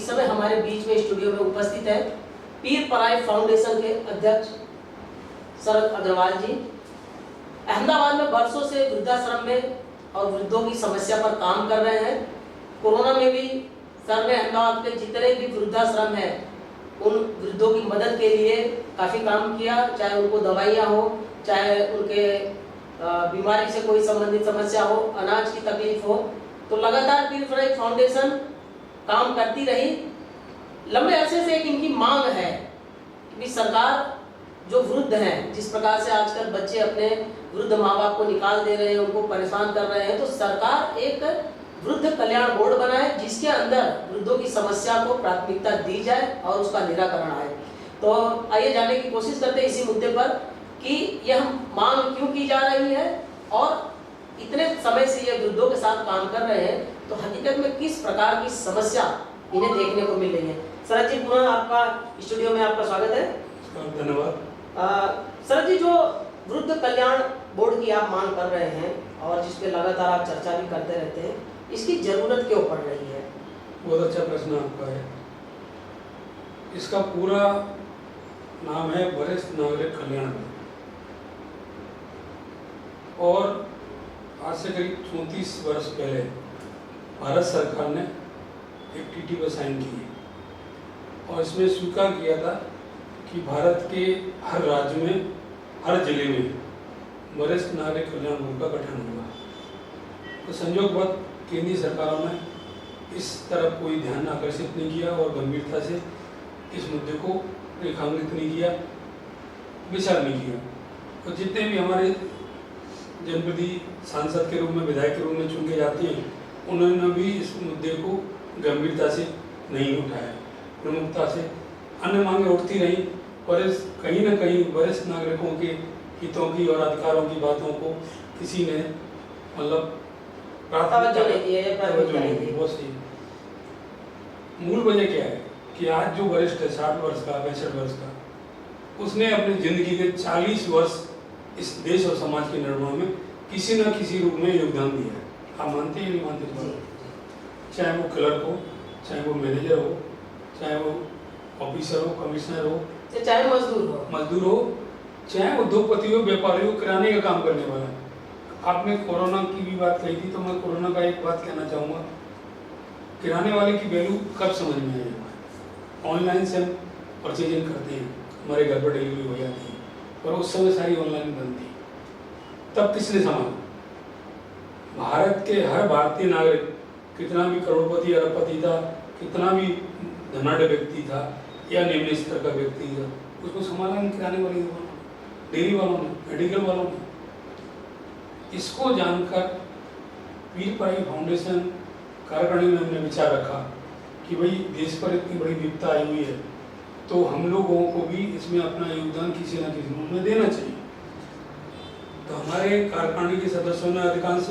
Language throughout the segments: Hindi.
इस समय हमारे बीच में स्टूडियो में उपस्थित है पीर पराई फाउंडेशन के अध्यक्ष शरद अग्रवाल जी। अहमदाबाद में वर्षों से वृद्धाश्रम में और वृद्धों की समस्या पर काम कर रहे हैं। कोरोना में भी सर ने अहमदाबाद के जितने भी वृद्धाश्रम हैं उन वृद्धों की मदद के लिए काफ़ी काम किया, चाहे उनको दवाइयाँ हो, चाहे उनके बीमारी से कोई संबंधित समस्या हो, अनाज की तकलीफ हो, तो लगातार पीर पराई फाउंडेशन काम करती रही। लंबे अरसे से एक इनकी मांग है कि सरकार जो वृद्ध हैं, जिस प्रकार से आजकल बच्चे अपने वृद्ध माँ बाप को निकाल दे रहे हैं, उनको परेशान कर रहे हैं, तो सरकार एक वृद्ध कल्याण बोर्ड बनाए जिसके अंदर वृद्धों की समस्या को प्राथमिकता दी जाए और उसका निराकरण आए। तो आइए जानने की कोशिश करते हैं इसी मुद्दे पर कि यह मांग क्यों की जा रही है और इतने समय से ये वृद्धों के साथ काम कर रहे हैं, तो हकीकत में किस प्रकार की समस्या इन्हें देखने को मिल रही है। शरद जी, पुनः आपका स्टूडियो में आपका स्वागत है। धन्यवाद। शरद जी, जो वृद्ध कल्याण बोर्ड की आप मांग कर रहे हैं और जिस पे लगातार आप चर्चा भी करते रहते हैं, इसकी जरूरत क्यों पड़ रही है? बहुत अच्छा प्रश्न आपका है। इसका पूरा नाम है वरिष्ठ नागरिक कल्याण बोर्ड और आज से करीब 34 वर्ष पहले भारत सरकार ने एक टीटी पर साइन की है और इसमें स्वीकार किया था कि भारत के हर राज्य में, हर जिले में वरिष्ठ नागरिक कल्याण बोर्ड का गठन होगा। तो संयोगवश केंद्रीय सरकारों ने इस तरफ कोई ध्यान आकर्षित नहीं किया और गंभीरता से इस मुद्दे को रेखांकित नहीं किया, विचार नहीं किया। और जितने भी हमारे जनप्रतिनिधि सांसद के रूप में, विधायक के रूप में चुन के जाते हैं, उन्होंने भी इस मुद्दे को गंभीरता से नहीं उठाया, प्रमुखता से। अन्य मांगे उठती रही और कहीं न कहीं वरिष्ठ नागरिकों के हितों की और अधिकारों की बातों को किसी ने मतलब तवज्जो नहीं दी है। बहुत सही। मूल वजह क्या है कि आज जो वरिष्ठ है 60 वर्ष का, 65 वर्ष का, उसने अपनी जिंदगी के 40 वर्ष इस देश और समाज के निर्माण में किसी न किसी रूप में योगदान दिया है। आप मानते हैं नहीं मानते? चाहे वो क्लर्क हो, चाहे वो मैनेजर हो, चाहे वो ऑफिसर हो, कमिश्नर हो, चाहे मजदूर हो, चाहे उद्योगपति हो, व्यापारी हो, किराने का काम करने वाला। आपने कोरोना की भी बात कही थी, तो मैं कोरोना का एक बात कहना चाहूँगा। किराने वाले की वैल्यू कब समझ में आई? ऑनलाइन से हम परचेजिंग करते हैं, हमारे घर पर डिलीवरी हो जाती है, और उस समय सारी ऑनलाइन बंद थी। तब किसने संभाला? भारत के हर भारतीय नागरिक, कितना भी करोड़पति अरबपति था, कितना भी धनाढ़ व्यक्ति था या निम्न स्तर का व्यक्ति था, उसको संभाला नहीं किराने वाले दुकान, डेयरी वालों ने, मेडिकल वालों ने। इसको जानकर पीर पराई फाउंडेशन कार्यकारिणी में हमने विचार रखा कि भाई देश पर इतनी बड़ी विपदा आई हुई है, तो हम लोगों को भी इसमें अपना योगदान किसी न किसी रूप में देना चाहिए। तो हमारे कार्यकारिणी के सदस्यों ने, अधिकांश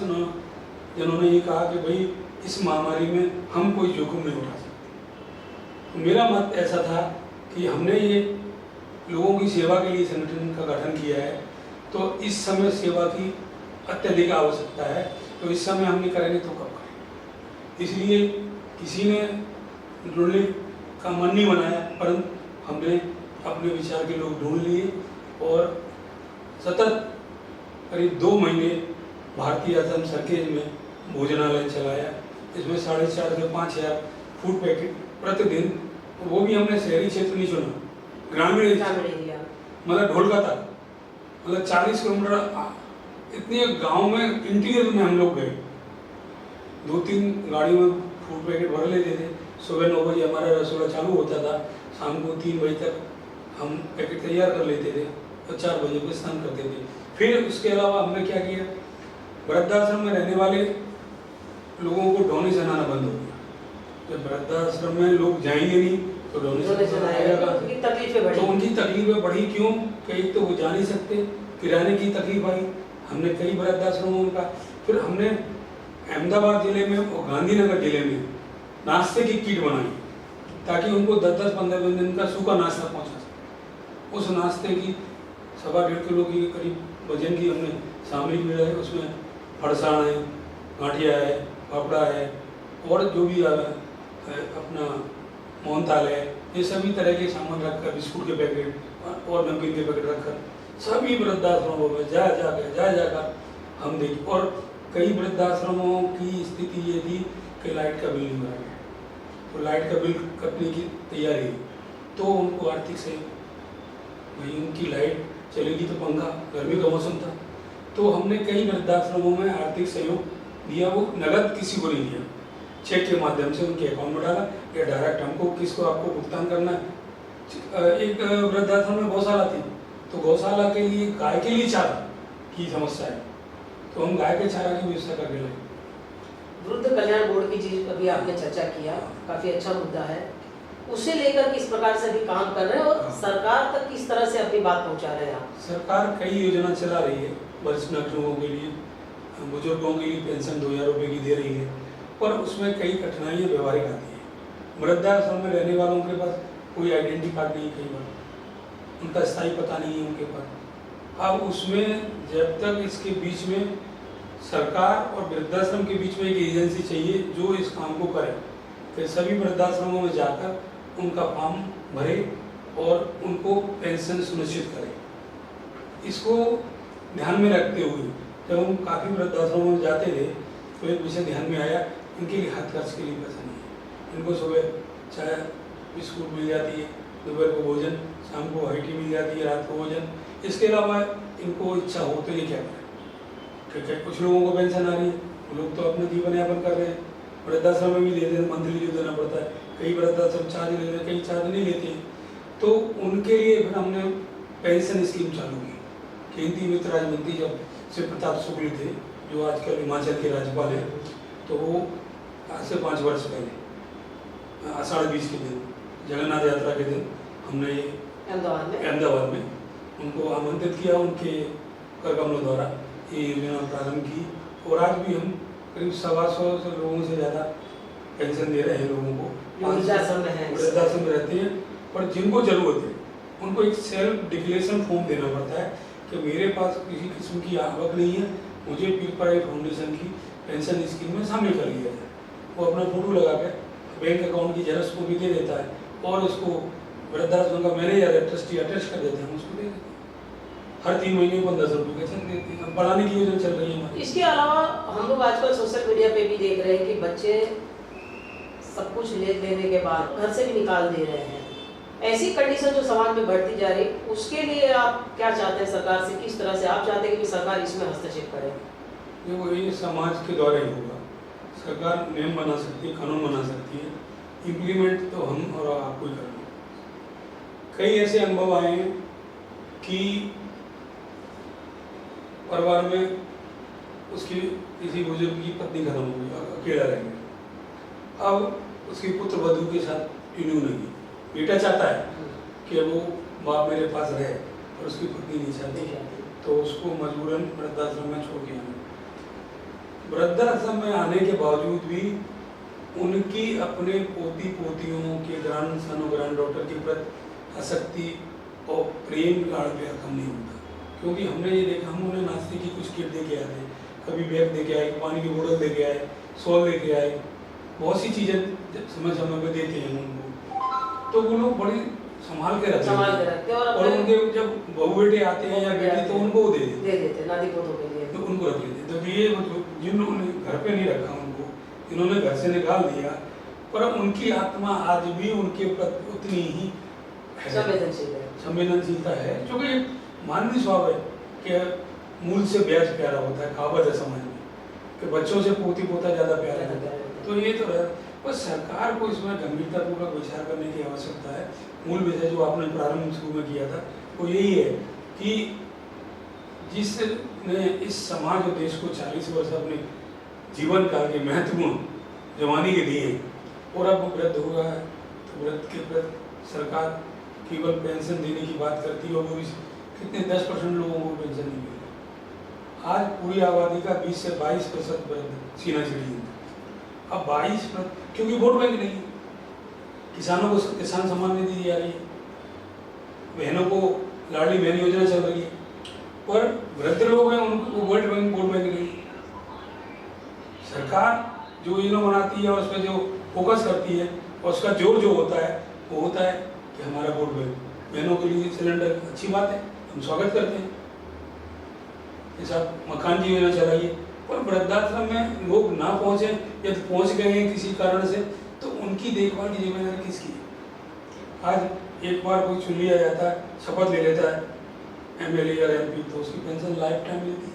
जिन्होंने ये कहा कि भाई इस महामारी में हम कोई जोखिम नहीं उठा सकते। तो मेरा मत ऐसा था कि हमने ये लोगों की सेवा के लिए संगठन का गठन किया है, तो इस समय सेवा की अत्यधिक आवश्यकता है, तो इस समय हम नहीं करेंगे तो कब करेंगे? इसलिए किसी ने जुड़ने का मन नहीं बनाया, परंतु हमने अपने विचार के लोग ढूंढ लिए और सतत करीब 2 महीने भारतीय आश्रम सर्किल में भोजनालय चलाया। इसमें 4,500 से 5,000 फूड पैकेट प्रतिदिन, वो भी हमने शहरी क्षेत्र नहीं चुना, ग्रामीण एरिया, मतलब ढोलका तक, मतलब 40 किलोमीटर इतने गांव में, इंटीरियर में हम लोग गए। 2-3 गाड़ियों में फूड पैकेट भर लेते थे। सुबह 9 बजे हमारा रसोड़ा चालू होता था, शाम को 3 बजे तक हम पैकेट तैयार कर लेते थे और 4 बजे प्रस्थान करते थे। फिर उसके अलावा हमने क्या किया, वृद्धाश्रम में रहने वाले लोगों को डोनेशन आना बंद हो गया। जब वृद्धाश्रम में लोग जाएंगे नहीं तो डोनेशन आएगा, तो उनकी तकलीफें बढ़ी। क्यों? कि एक तो वो जा नहीं सकते, किराने की तकलीफ आई। हमने कई वृद्धाश्रमों का, फिर हमने अहमदाबाद जिले में और गांधीनगर जिले में नाश्ते की किट बनाई ताकि उनको 10-15 दिन का सूखा नाश्ता पहुंचा सके। उस नाश्ते की 1.25 किलो की करीब वजन की हमने सामग्री भी है। उसमें फरसाण है, गांठिया है, पापड़ा है और जो भी अपना मोहनथाल है, ये सभी तरह के सामान रखकर, बिस्कुट के पैकेट और नमकीन के पैकेट रखकर सभी वृद्धाश्रमों में जा जाकर हम देखें। और कई वृद्धाश्रमों की स्थिति ये थी कि लाइट का बिल नहीं भरा गया, तो लाइट का बिल कटने की तैयारी है, तो उनको आर्थिक सहयोग, भाई उनकी लाइट चलेगी तो पंखा, गर्मी का मौसम था, तो हमने कई वृद्धाश्रमों में आर्थिक सहयोग दिया। वो नगद किसी को नहीं दिया, चेक के माध्यम से उनके अकाउंट में डाला या डायरेक्ट हमको किसको आपको भुगतान करना है। एक वृद्धाश्रम में गौशाला थी, तो गौशाला के लिए गाय के लिए चारा की समस्या है, तो हम गाय के चारा की व्यवस्था करके लगे। वृद्ध कल्याण बोर्ड की चीज अभी आपने चर्चा किया, काफी अच्छा मुद्दा है, उसे लेकर किस प्रकार से अभी काम कर रहे हैं और सरकार तक किस तरह से अपनी बात पहुंचा रहे हैं आप? सरकार कई योजना चला रही है, वरिष्ठ नागरिकों के लिए, बुजुर्गों के लिए पेंशन 2000 रुपये की दे रही है, पर उसमें कई कठिनाइयाँ व्यवहारिक आती हैं। वृद्धाश्रम में रहने वालों के पास कोई आइडेंटिटी कार्ड नहीं, कई बार उनका स्थायी पता नहीं है उनके पास। अब उसमें जब तक इसके बीच में सरकार और वृद्धाश्रम के बीच में एक एजेंसी चाहिए जो इस काम को करे, कि सभी वृद्धाश्रमों में जाकर उनका फॉर्म भरे और उनको पेंशन सुनिश्चित करे। इसको ध्यान में रखते हुए जब हम काफ़ी वृद्धाश्रमों में जाते थे तो एक विषय ध्यान में आया, इनके लिए हाथ खर्च के लिए पैसा नहीं है। इनको सुबह चाय बिस्कुट मिल जाती है, दोपहर को भोजन, शाम को हाइटी मिल जाती है, रात को भोजन। इसके अलावा इनको इच्छा हो तो ये क्या करें, क्योंकि कुछ लोगों को पेंशन आ रही है, वो लोग तो अपना जीवन यापन कर रहे हैं, वृद्धाश्रम में भी देते हैं, मंथली जो देना पड़ता है, कई वृद्धाश्रम चार्ज लेते हैं, कई चार्ज नहीं लेते हैं, तो उनके लिए फिर हमने पेंशन स्कीम चालू की। केंद्रीय वित्त राज्य मंत्री जब शिव प्रताप शुक्ल थे, जो आजकल हिमाचल के राज्यपाल हैं, तो वो आज से 5 वर्ष पहले आषाढ़ बीज के दिन, जगन्नाथ यात्रा के दिन, हमने अहमदाबाद में उनको आमंत्रित किया, उनके कर कमलों द्वारा ये योजना प्रारंभ की। और आज भी हम करीब 125 लोगों से ज़्यादा पेंशन दे रहे हैं लोगों को, वृद्धाश्रम में रहते हैं। पर जिनको जरूरत है उनको एक सेल्फ डिक्लेरेशन फॉर्म देना पड़ता है कि मेरे पास किसी किस्म की आवक नहीं है, मुझे पीर पराई फाउंडेशन की पेंशन स्कीम में शामिल कर लिया जाए। वो अपना फोटो लगा के बैंक अकाउंट की जेरॉक्स को भी दे देता है और उसको वृद्धाश्रम का मैनेजर या ट्रस्टी अटैच कर देते हैं, उसको दे देते हैं। हर 3 महीने को 10 रुपये का चेक देते हैं। बढ़ाने की योजना चल रही है हमारी। इसके अलावा हम लोग आजकल सोशल मीडिया पे भी देख रहे हैं कि बच्चे सब कुछ ले लेने के बाद घर से भी निकाल दे रहे हैं। ऐसी कंडीशन जो समाज में बढ़ती जा रही, उसके लिए आप क्या चाहते हैं सरकार से, किस तरह से आप चाहते हैं कि सरकार इसमें हस्तक्षेप करे? देखो, ये समाज के द्वारा ही होगा। सरकार नियम बना सकती है, कानून बना सकती है, इम्प्लीमेंट तो हम और आपको ही करना। कई ऐसे अनुभव आए हैं कि परिवार में उसकी किसी बुजुर्ग की पत्नी खत्म हो गई, अकेला रह गया। अब उसकी पुत्र वधू के साथ यूनियन होगी, बेटा चाहता है कि वो बाप मेरे पास रहे और उसकी पत्नी नहीं चाहती, तो उसको मजबूरन वृद्धाश्रम में छोड़ के आना। वृद्धाश्रम में आने के बावजूद भी उनकी अपने पोती पोतियों के ग्रैंड सन और ग्रैंड डॉटर के प्रति आसक्ति और प्रेम लाड़ प्यार कम नहीं होता। क्योंकि हमने ये देखा, हम उन्हें नाश्ते की कुछ किट दे के आए थे, कभी बैग दे के आए, पानी की बोतल दे के आए, सॉल दे के आए, बहुत सी चीज़ें समय समय पर देते हैं उनको, तो वो लोग बड़ी संभाल के रखते हैं। और उनके जब बहू बेटे आते हैं या बेटी, तो उनको दे देते नाती पोतों के लिए, तो उनको रख लेते। तो ये मतलब जिन्होंने घर पे नहीं रखा उनको, इन्होंने घर से निकाल दिया, पर उनकी आत्मा आज भी उनके प्रति उतनी ही संवेदनशीलता है, जो कि मानवीय स्वभाव है कि मूल से ब्याज प्यारा होता है। कहावत है समाज में कि बच्चों से पोती पोता ज़्यादा प्यारा होता है। तो ये तो है, बस सरकार को इसमें गंभीरतापूर्वक विचार करने की आवश्यकता है। मूल विषय जो आपने प्रारंभ शुरू में किया था वो यही है कि जिसने इस समाज और देश को 40 वर्ष अपने जीवन काल के महत्वपूर्ण जवानी के दिए और अब वो वृद्ध हो रहा है, तो वृद्ध के प्रति सरकार केवल पेंशन देने की बात करती है और वो भी कितने 10% लोगों को पेंशन नहीं मिल रही। आज पूरी आबादी का 20 से 22% वृद्ध सीना चिड़ी है। अब 22%, क्योंकि वोट बैंक नहीं है। किसानों को किसान सम्मान निधि दी जा रही है, बहनों को लाडली बहन योजना चल रही है, पर वृद्ध लोग हैं उनको वोट बैंक नहीं। सरकार जो योजना बनाती है और उस पर जो फोकस करती है और उसका जोर जो होता है वो होता है कि हमारा वोट बैंक। बहनों के लिए सिलेंडर अच्छी बात है, हम स्वागत करते हैं। ऐसा मकान की योजना चलाइए, पर वृद्धाश्रम में लोग ना पहुंचे या तो पहुंच गए हैं किसी कारण से, तो उनकी देखभाल की जिम्मेदारी किसकी है? आज एक बार कोई चुन लिया जाता है, शपथ ले लेता है एमएलए या एमपी, तो उसकी पेंशन लाइफ टाइम मिलती है।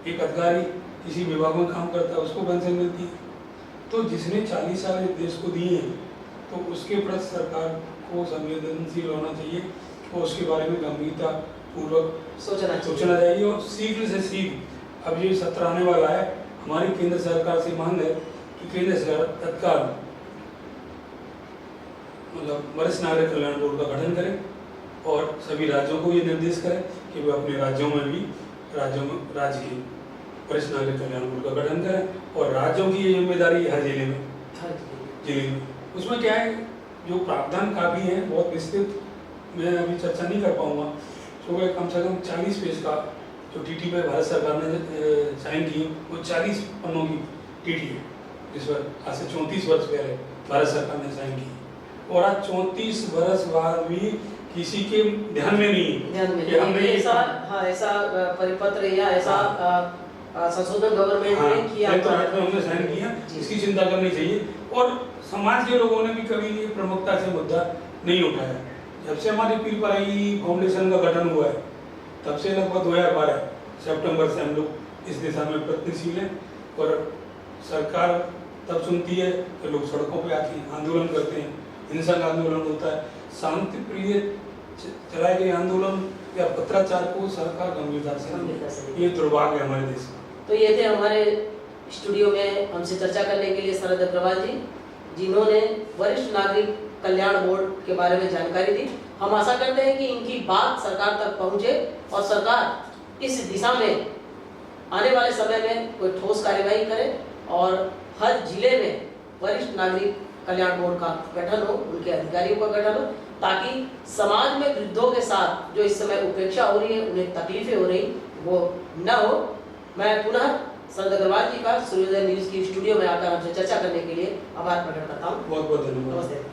एक अधिकारी किसी विभाग में काम करता है, उसको पेंशन मिलती है। तो जिसने 40 साल इस देश को दिए हैं, तो उसके प्रति सरकार को संवेदनशील होना चाहिए और उसके बारे में गंभीरता पूर्वक सोचना चाहिए। और शीघ्र से शीघ्र, अब ये सत्र आने वाला है, हमारी केंद्र सरकार से मांग है कि केंद्र सरकार तत्काल मतलब वरिष्ठ नागरिक कल्याण बोर्ड का गठन करें और सभी राज्यों को ये निर्देश करें कि वे अपने राज्यों में राज्य के वरिष्ठ नागरिक कल्याण बोर्ड का गठन करें। और राज्यों की ये जिम्मेदारी है जिले में उसमें क्या है, जो प्रावधान काफ़ी है, बहुत विस्तृत, मैं अभी चर्चा नहीं कर पाऊँगा, क्योंकि कम से कम 40 पेज का जो टीटी पे भारत सरकार ने साइन की, वो 40 पन्नों की टीटी है, जिस पर आज से 34 वर्ष पहले भारत सरकार ने साइन की। और आज 34 वर्ष बाद भी किसी के ध्यान में नहीं कि हमने ऐसा परिपत्र या ऐसा संशोधन गवर्नमेंट ने किया, तो हमने साइन किया, इसकी चिंता करनी चाहिए। और समाज के लोगों ने भी कभी ये प्रमुखता से मुद्दा नहीं उठाया। जब से हमारी पीर पराई फाउंडेशन का गठन हुआ है, तब से लगभग 2012 सितंबर से हम लोग इस दिशा में प्रयत्नशील हैं। और सरकार तब सुनती है कि लोग सड़कों पे आके आंदोलन करते हैं, हिंसक आंदोलन होता है। शांति प्रिय चलाए गए आंदोलन या पत्राचार को सरकार गंभीरता से, ये दुर्भाग्य है हमारे देश का। तो ये थे हमारे स्टूडियो में हमसे चर्चा करने के लिए शरद अग्रवाल जी, जिन्होंने वरिष्ठ नागरिक कल्याण बोर्ड के बारे में जानकारी दी। हम आशा करते हैं कि इनकी बात सरकार तक पहुंचे और सरकार इस दिशा में आने वाले समय में कोई ठोस कार्यवाही करे और हर जिले में वरिष्ठ नागरिक कल्याण बोर्ड का गठन हो, उनके अधिकारियों का गठन हो, ताकि समाज में वृद्धों के साथ जो इस समय उपेक्षा हो रही है, उन्हें तकलीफें हो रही, वो न हो। मैं पुनः शरद अग्रवाल जी का सूर्योदय न्यूज की स्टूडियो में आकर हमसे चर्चा करने के लिए आभार प्रकट करता हूँ। बहुत बहुत धन्यवाद। नमस्ते।